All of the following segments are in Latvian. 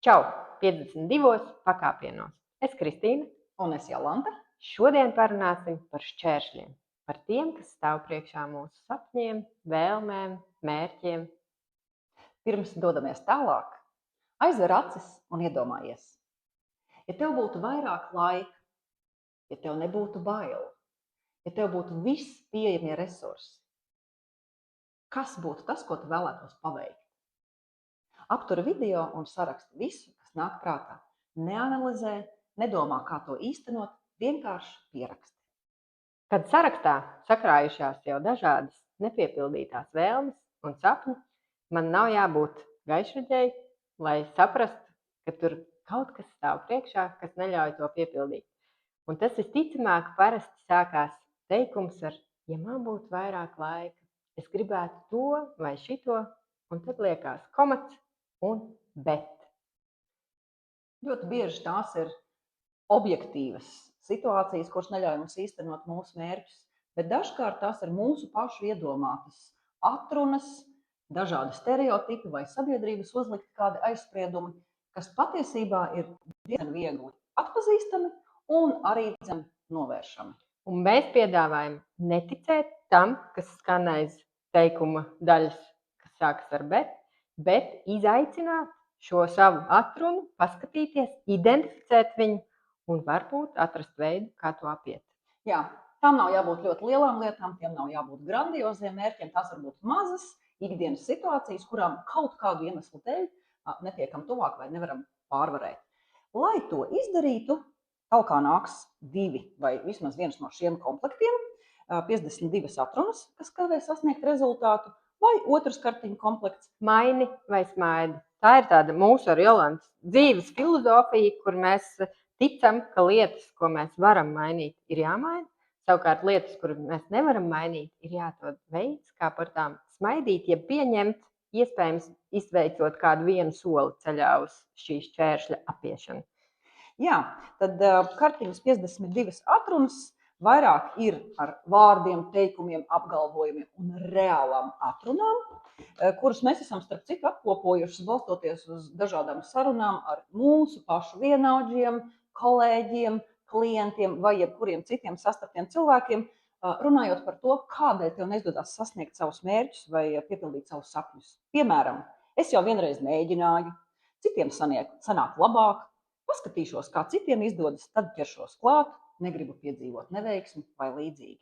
Čau! 52 pakāpienos. Es Kristīna. Un es Jolanta. Šodien parunāsim par šķēršļiem. Par tiem, kas stāv priekšā mūsu sapņiem, vēlmēm, mērķiem. Pirms dodamies tālāk, aizver acis un iedomājies. Ja tev būtu vairāk laika, ja tev nebūtu bail, ja tev būtu viss pieejamie resursi, kas būtu tas, ko tu vēlētos paveikt? Apturi video un saraksti visu, kas nāk prātā. Neanalizē, nedomā, kā to īstenot, vienkārši pieraksti. Kad sarakstā sakrājušās jau dažādas nepiepildītās vēlmes un sapņi, man nav jābūt gaišraģei, lai saprastu, ka tur kaut kas stāv priekšā, kas neļauj to piepildīt. Un tas visticamāk parasti sākās teikums ar, ja man būtu vairāk laika, es gribētu to vai šito, un tad liekas komats un bet. Ļoti bieži tās ir objektīvas situācijas, kuras neļauj mums īstenot mūsu mērķus, bet dažkārt tās ir mūsu pašu iedomātas atrunas, dažādi stereotipi vai sabiedrības uzlikti kādi aizspriedumi, kas patiesībā ir diezgan viegli atpazīstami un arī diezgan novēršami. Un mēs piedāvājam neticēt tam, kas skan aiz teikuma daļas, kas sākas ar bet izaicināt šo savu atrunu, paskatīties, identificēt viņu un varbūt atrast veidu, kā to apiet. Jā, tam nav jābūt ļoti lielām lietām, tiem nav jābūt grandioziem mērķiem, tās var būt mazas ikdienas situācijas, kurām kaut kādu iemeslu dēļ netiekam tuvāk vai nevaram pārvarēt. Lai to izdarītu, talkā nāks 2 vai vismaz viens no šiem komplektiem, 52 atrunas, kas kavē sasniegt rezultātu, vai otrs kartiņu komplekts. Maini vai smaidi. Tā ir tāda mūsu ar Jolantas dzīves filozofija, kur mēs ticam, ka lietas, ko mēs varam mainīt, ir jāmaina. Savukārt lietas, kuras mēs nevaram mainīt, ir jāatrod veids, kā par tām smaidīt, ja pieņemt, iespējams izveicot kādu vienu soli ceļā uz šī šķēršļa apiešanu. Jā, tad kartiņas 52 atrunas vairāk ir ar vārdiem, teikumiem, apgalvojumiem un reālām atrunām, kuras mēs esam starp citu apkopojušas balstoties uz dažādām sarunām ar mūsu pašu vienaudžiem, kolēģiem, klientiem vai jebkuriem citiem sastaptiem cilvēkiem, runājot par to, kādēļ tev neizdodas sasniegt savus mērķus vai piepildīt savus sapņus. Piemēram, es jau vienreiz mēģināju, citiem sanāk labāk, paskatīšos, kā citiem izdodas, tad ķeršos klāt, negribu piedzīvot neveiksmi vai līdzīgi.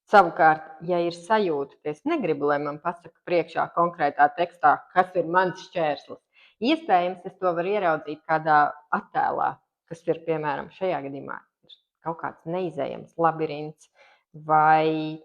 Savukārt, ja ir sajūta, ka es negribu, lai man pasaka priekšā konkrētā tekstā, kas ir mans šķērslis, iespējams, es to varu ieraudzīt kādā attēlā, kas ir, piemēram, šajā gadījumā ir kaut kāds neizējams labirints vai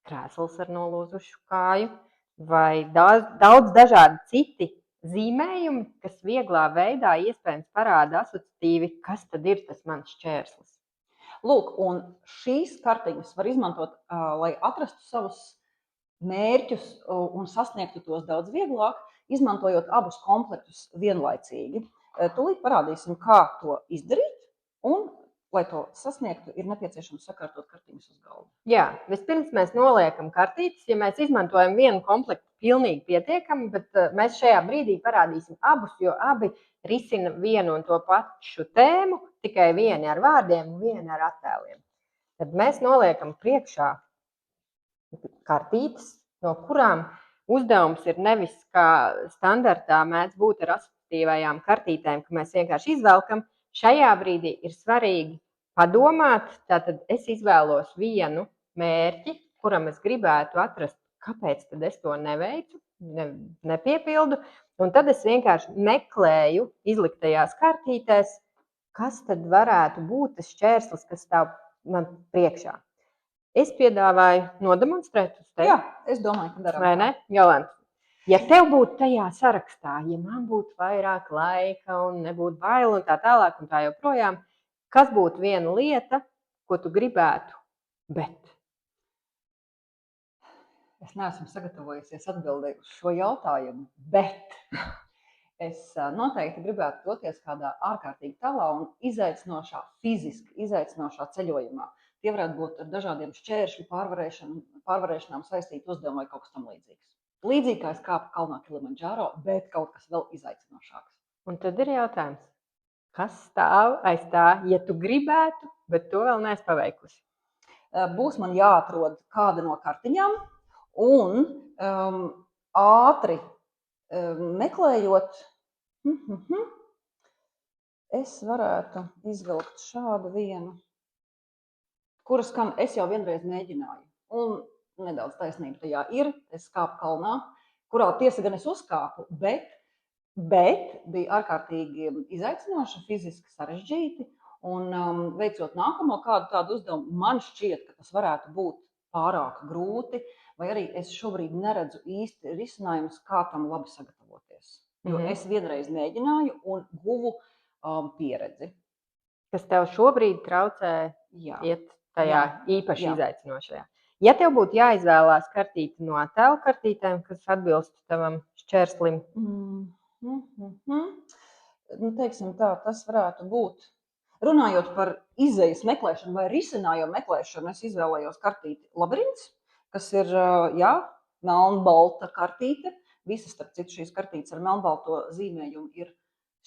krēsls ar nolūzušu kāju vai daudz dažādi citi zīmējumi, kas vieglā veidā iespējams parāda asociatīvi, kas tad ir tas mans šķērslis. Lūk, un šīs kartiņas var izmantot, lai atrastu savus mērķus un sasniegtu tos daudz vieglāk, izmantojot abus komplektus vienlaicīgi. Tūlīt parādīsim, kā to izdarīt, un, lai to sasniegtu, ir nepieciešams sakārtot kartiņas uz galda. Jā, vispirms mēs noliekam kartītes, ja mēs izmantojam vienu komplektu pilnīgi pietiekami, bet mēs šajā brīdī parādīsim abus, jo abi risina vienu un to pašu tēmu, tikai vieni ar vārdiem un vieni ar attēliem. Tad mēs noliekam priekšā kartītes, no kurām uzdevums ir nevis kā standartā mēdz būt ar asociatīvajām kartītēm, ka mēs vienkārši izvelkam. Šajā brīdī ir svarīgi padomāt, tātad es izvēlos vienu mērķi, kuram es gribētu atrast, kāpēc tad es to neveicu, nepiepildu, un tad es vienkārši meklēju izliktajās kartītēs, kas tad varētu būt tas šķērslis, kas stāv man priekšā. Es piedāvāju nodemonstrēt uz tevi. Jā, es domāju, ka darām. Vai ne, Jolanta? Ja tev būtu tajā sarakstā, ja man būtu vairāk laika un nebūtu bail un tā tālāk un tā joprojām, kas būtu viena lieta, ko tu gribētu, bet? Es neesmu sagatavojusies atbildēt uz šo jautājumu, bet es noteikti gribētu doties kādā ārkārtīgi tālā un fiziski izaicinošā ceļojumā. Tie varētu būt ar dažādiem šķēršļu pārvarēšanām saistīti uzdevumi vai kaut kas tam līdzīgs. Līdzīgi kā es kāpu kalnā Kilimandžāro, bet kaut kas vēl izaicinošāks. Un tad ir jautājums, kas stāv aiz tā, ja tu gribētu, bet to vēl neesi paveikusi? Būs man jāatrod kāda no kartiņām un ātri meklējot, es varētu izvilkt šādu vienu, kuras skan es jau vienreiz mēģināju. Un nedaudz taisnība tajā ir, es kāpu kalnā, kurā tiesa gan es uzkāpu, bet bija ārkārtīgi izaicinoši, fiziski sarežģīti. Un veicot nākamo kādu tādu uzdevumu, man šķiet, ka tas varētu būt pārāk grūti, vai arī es šobrīd neredzu īsti risinājumus, kā tam labi sagatavoties. Jo es vienreiz mēģināju un guvu pieredzi. Kas tev šobrīd traucē iet tajā īpaši izaicinošajā? Ja tev būtu jāizvēlās kartīti no attēlu kartītēm, kas atbilst tavam šķērslim? Teiksim tā, tas varētu būt. Runājot par izejas meklēšanu vai risinājumu meklēšanu, es izvēlējos kartīti Labirints, kas ir, melnbalta kartīte. Visas, starp citu, šīs kartītes ar melnbalto zīmējumu ir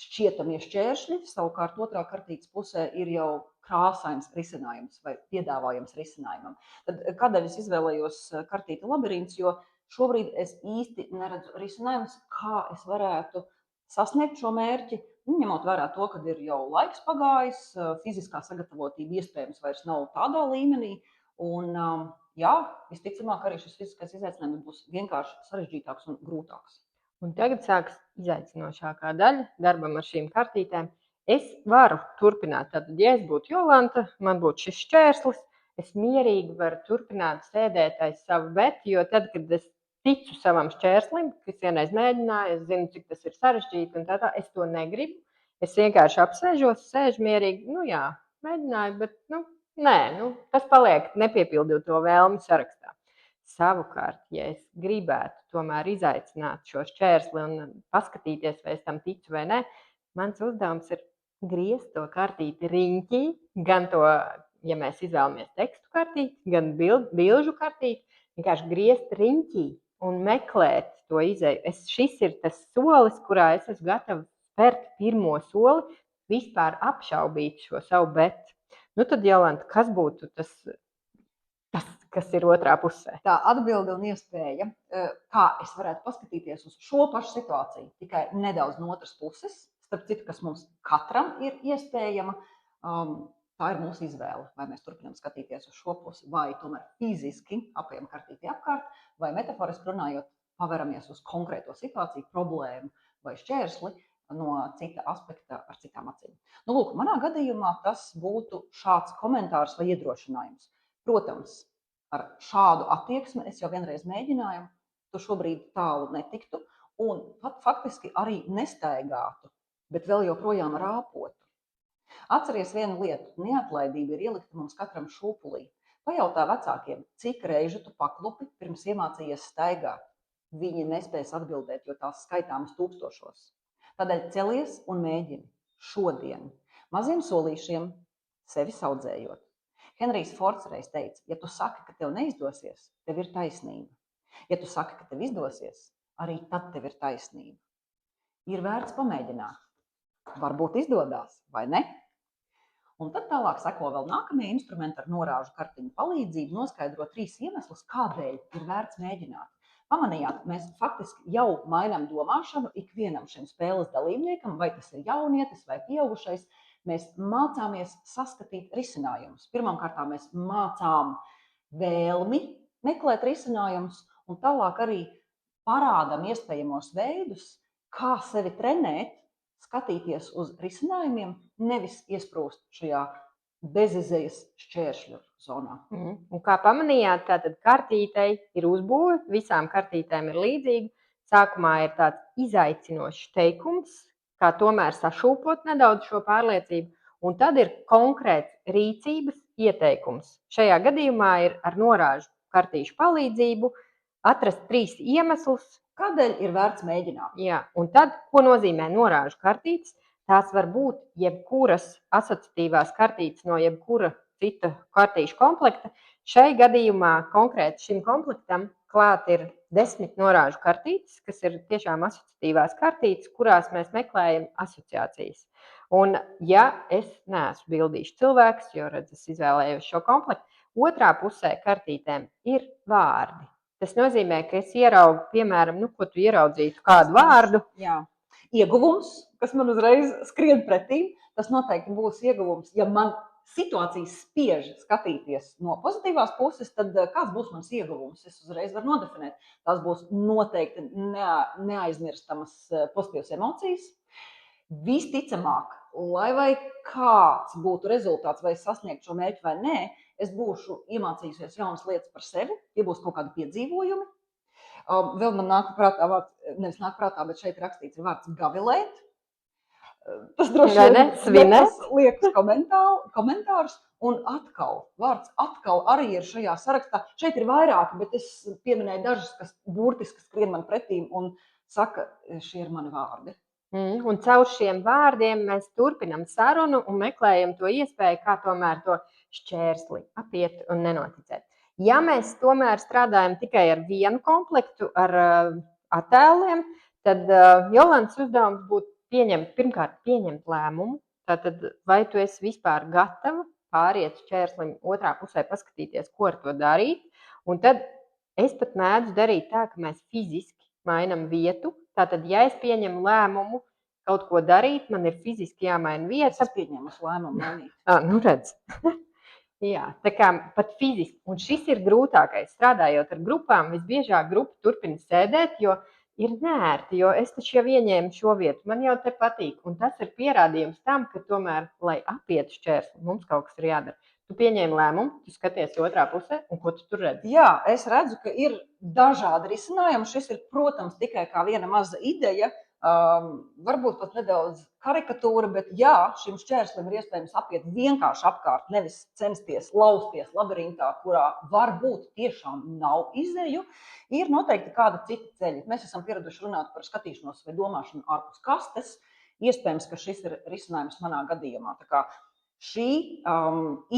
šķietamie šķēršļi, savukārt otrā kartītes pusē ir jau krāsains risinājums vai piedāvājums risinājumam. Tad kādēļ es izvēlējos kartīti Labirints, jo šobrīd es īsti neredzu risinājumus, kā es varētu sasniegt šo mērķi, ņemot vērā to, ka ir jau laiks pagājis, fiziskā sagatavotība iespējams vairs nav tādā līmenī, un visticamāk arī šis fiziskais izaicinājums būs vienkārši sarežģītāks un grūtāks. Un tagad sāks izaicinošākā daļa darbam ar šīm kartītēm. Es varu turpināt, tātad, ja es būtu Jolanta, man būtu šis šķērslis, es mierīgi varu turpināt sēdēt aiz savu betu, jo tad, kad es ticu savam šķērslim, kas vienreiz mēģināju, es zinu, cik tas ir sarežģīti un tā, es to negribu. Es vienkārši apsēžos, sēžu mierīgi, mēģināju, bet, tas paliek nepiepildot to vēlmi sarakstā. Savukārt, ja es gribētu tomēr izaicināt šo šķērsli un paskatīties, vai es tam ticu vai ne, mans uzdevums ir griezt to kartīti riņķī, gan to, ja mēs izvēlamies tekstu kartīti, gan bilžu kartīti, vienkārši griezt riņķī un meklēt to izēju. Šis ir tas solis, kurā es esmu gatava spērt pirmo soli, vispār apšaubīt šo savu betu. Tad, Jolanta, kas būtu tas, kas ir otrā pusē? Tā atbilde un iespēja, kā es varētu paskatīties uz šo pašu situāciju, tikai nedaudz no otras puses, starp citu, kas mums katram ir iespējama, tā ir mūsu izvēle, vai mēs turpinām skatīties uz šo pusi, vai tomēr fiziski apējam kartīti apkārt, vai metaforiski runājot, paveramies uz konkrēto situāciju, problēmu vai šķērsli no cita aspekta ar citām acīm. Lūk, manā gadījumā tas būtu šāds komentārs vai iedrošinājums. Protams, ar šādu attieksmi es jau vienreiz mēģināju, tu šobrīd tālu netiktu un pat faktiski arī nestaigātu, bet vēl joprojām rāpotu. Atceries vienu lietu, neatlaidība ir ielikta mums katram šūpulī. Pajautā vecākiem, cik reižu tu paklupi pirms iemācījies staigāt. Viņi nespēs atbildēt, jo tās skaitāmas tūkstošos. Tādēļ celies un mēģini šodien, maziem solīšiem, sevi saudzējot. Henrijs Fords reiz teica, ja tu saki, ka tev neizdosies, tev ir taisnība. Ja tu saki, ka tev izdosies, arī tad tev ir taisnība. Ir vērts pamēģināt. Varbūt izdodās, vai ne? Un tad tālāk seko vēl nākamie instrumenti ar norāžu kartiņu palīdzību, noskaidrot 3 iemeslus, kādēļ ir vērts mēģināt. Pamanījāt, mēs faktiski jau mainām domāšanu ikvienam šim spēles dalībniekam, vai tas ir jaunietis vai pieaugušais. Mēs mācāmies saskatīt risinājumus. Pirmkārt, mēs mācām vēlmi meklēt risinājumus, un tālāk arī parādām iespējamos veidus, kā sevi trenēt, skatīties uz risinājumiem, nevis iesprūst šajā bezizējas šķēršļu zonā. Un kā pamanījāt, tātad kartītei ir uzbūve, visām kartītēm ir līdzīga. Sākumā ir tāds izaicinošs teikums, kā tomēr sašūpot nedaudz šo pārliecību, un tad ir konkrēts rīcības ieteikums. Šajā gadījumā ir ar norāžu kartīšu palīdzību atrast 3 iemeslus, kādēļ ir vērts mēģināt. Jā, un tad, ko nozīmē norāžu kartītes? Tās var būt jebkuras asociatīvās kartītes no jebkura cita kartīšu komplekta. Šai gadījumā konkrēti šim komplektam klāt ir 10 norāžu kartītes, kas ir tiešām asociatīvās kartītes, kurās mēs meklējam asociācijas. Un, ja es neesmu bildīšu cilvēks, jo, redz, es izvēlējos šo komplektu, otrā pusē kartītēm ir vārdi. Tas nozīmē, ka es ieraugu, piemēram, ko tu ieraudzītu, kādu vārdu. Jā. Ieguvums, kas man uzreiz skrien pretī, tas noteikti būs ieguvums. Ja man situācijas spiež skatīties no pozitīvās puses, tad kāds būs mans ieguvums? Es uzreiz varu nodefinēt. Tās būs noteikti neaizmirstamas pozitīvas emocijas. Visticamāk, lai vai kāds būtu rezultāts, vai sasniegt šo mērķi vai nē, es būšu iemācījusies jaunas lietas par sevi, tie būs kaut kādi piedzīvojumi. Vēl man nāk prātā vārds, nevis nāk prātā, bet šeit rakstīts ir vārds gavilēt. Tas droši vien liekas komentārus. Un atkal, vārds atkal arī ir šajā sarakstā. Šeit ir vairāki, bet es pieminēju dažus, kas burtiski skrien man pretīm un saka, šie ir mani vārdi. Un caur šiem vārdiem mēs turpinam sarunu un meklējam to iespēju, kā tomēr to šķērsli apiet un nenoticēt. Ja mēs tomēr strādājam tikai ar vienu komplektu, ar attēliem, tad Jolantas uzdevums būtu pirmkārt pieņemt lēmumu. Tātad, vai tu esi vispār gatava pāriet šķērslim otrā pusē, paskatīties, ko ar to darīt. Un tad es pat mēdzu darīt tā, ka mēs fiziski mainam vietu. Tātad, ja es pieņemu lēmumu kaut ko darīt, man ir fiziski jāmaina vieta. Es pieņemu lēmumu mainīt. Nu redz. Jā, tā kā pat fiziski. Un šis ir grūtākais. Strādājot ar grupām, visbiežāk grupa turpina sēdēt, jo ir nērti, jo es taču jau ieņēmu šo vietu. Man jau te patīk. Un tas ir pierādījums tam, ka tomēr, lai apietu šķērsli, mums kaut kas ir jādara. Tu pieņēmi lēmumu, tu skaties otrā pusē, un ko tu tur redzi? Jā, es redzu, ka ir dažādi risinājumi. Šis ir, protams, tikai kā viena maza ideja, varbūt pat nedaudz karikatūra, bet jā, šim šķērslim ir iespējams apiet vienkārši apkārt, nevis censties lausties labirintā, kurā varbūt tiešām nav izeju, ir noteikti kāda cita ceļa. Mēs esam pieraduši runāt par skatīšanos vai domāšanu ārpus kastes. Iespējams, ka šis ir risinājums manā gadījumā. Tā kā šī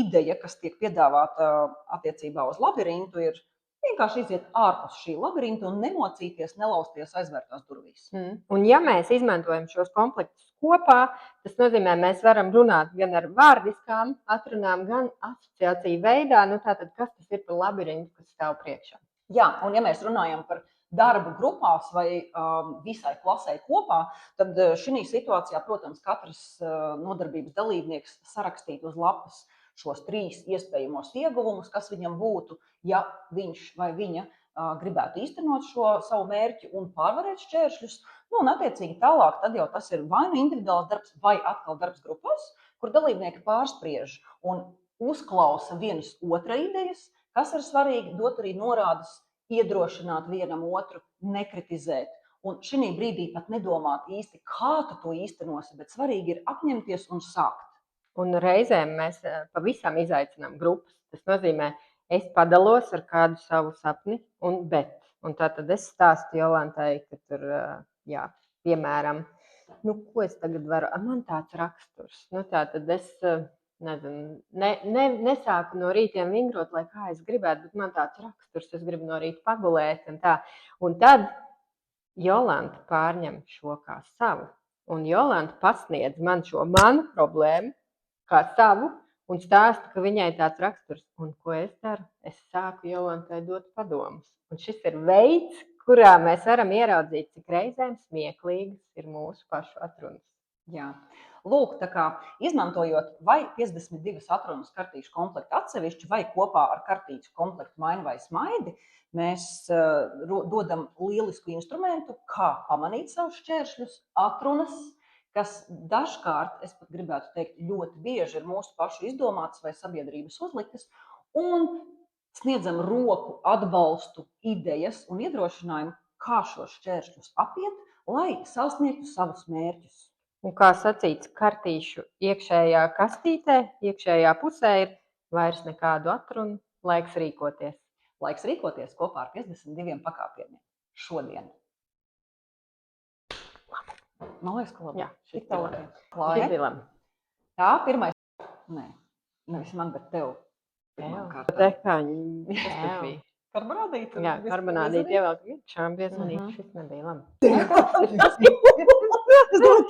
ideja, kas tiek piedāvāta attiecībā uz labirintu, ir vienkārši iziet ārpus šī labirinta un nemocīties, nelausties aizvērtās durvīs. Un ja mēs izmantojam šos komplektus kopā, tas nozīmē, mēs varam runāt gan ar vārdiskām atrunām, gan asociāciju veidā. Tātad, kas tas ir par labirintu, kas stāv priekšā? Jā, un ja mēs runājam par darbu grupās vai visai klasē kopā, tad šī situācijā, protams, katrs nodarbības dalībnieks sarakstīt uz lapas šos 3 iespējamos ieguvumus, kas viņam būtu, ja viņš vai viņa gribētu īstenot šo savu mērķi un pārvarēt šķēršļus. Un attiecīgi tālāk, tad jau tas ir vai nu individuāls darbs, vai atkal darbs grupās, kur dalībnieki pārspriež un uzklausa vienas otra idejas, kas ir svarīgi, dot arī norādes, iedrošināt vienam otru, nekritizēt. Un šī brīdī pat nedomāt īsti, kā tu to īstenosi, bet svarīgi ir apņemties un sākt. Un reizēm mēs pavisam izaicinām grupas. Tas nozīmē, es padalos ar kādu savu sapni un bet. Un tātad es stāstu Jolantai, ka tur, jā, piemēram, ko es tagad varu, man tāds raksturs. Tātad es nesāku no rītiem vingrot, lai kā es gribētu, bet man tāds raksturs, es gribu no rīta pagulēt un tā. Un tad Jolanta pārņem šo kā savu. Un Jolanta pasniedz man šo manu problēmu kā savu un stāsta, ka viņai tāds raksturs. Un ko es daru? Es sāku Jolantai dot padomus. Un šis ir veids, kurā mēs varam ieraudzīt, cik reizēm smieklīgas ir mūsu pašu atrunas. Jā. Lūk, tā kā izmantojot vai 52 atrunas kartīšu komplektu atsevišķi vai kopā ar kartīšu komplektu maini vai smaidi, mēs dodam lielisku instrumentu, kā pamanīt savus šķēršļus, atrunas, kas dažkārt, es pat gribētu teikt, ļoti bieži ir mūsu pašu izdomātas vai sabiedrības uzliktas, un sniedzam roku, atbalstu, idejas un iedrošinājumu, kā šos šķēršļus apiet, lai sasniegtu savus mērķus. Un kā sacīts, kartīšu iekšējā kastītē, iekšējā pusē ir vairs nekādu atrunu, laiks rīkoties. Laiks rīkoties kopā ar 52 pakāpieniem šodien. Man liekas, ka labi. Jā, šis tā labi. Klāja. Tā, pirmais. Nē, nevis man, bet tev. Te kā viņi. Karbonādīti. Jā, karbonādīti ievelkam iekšā, biezonīt, šis nebija labi. Es domāju,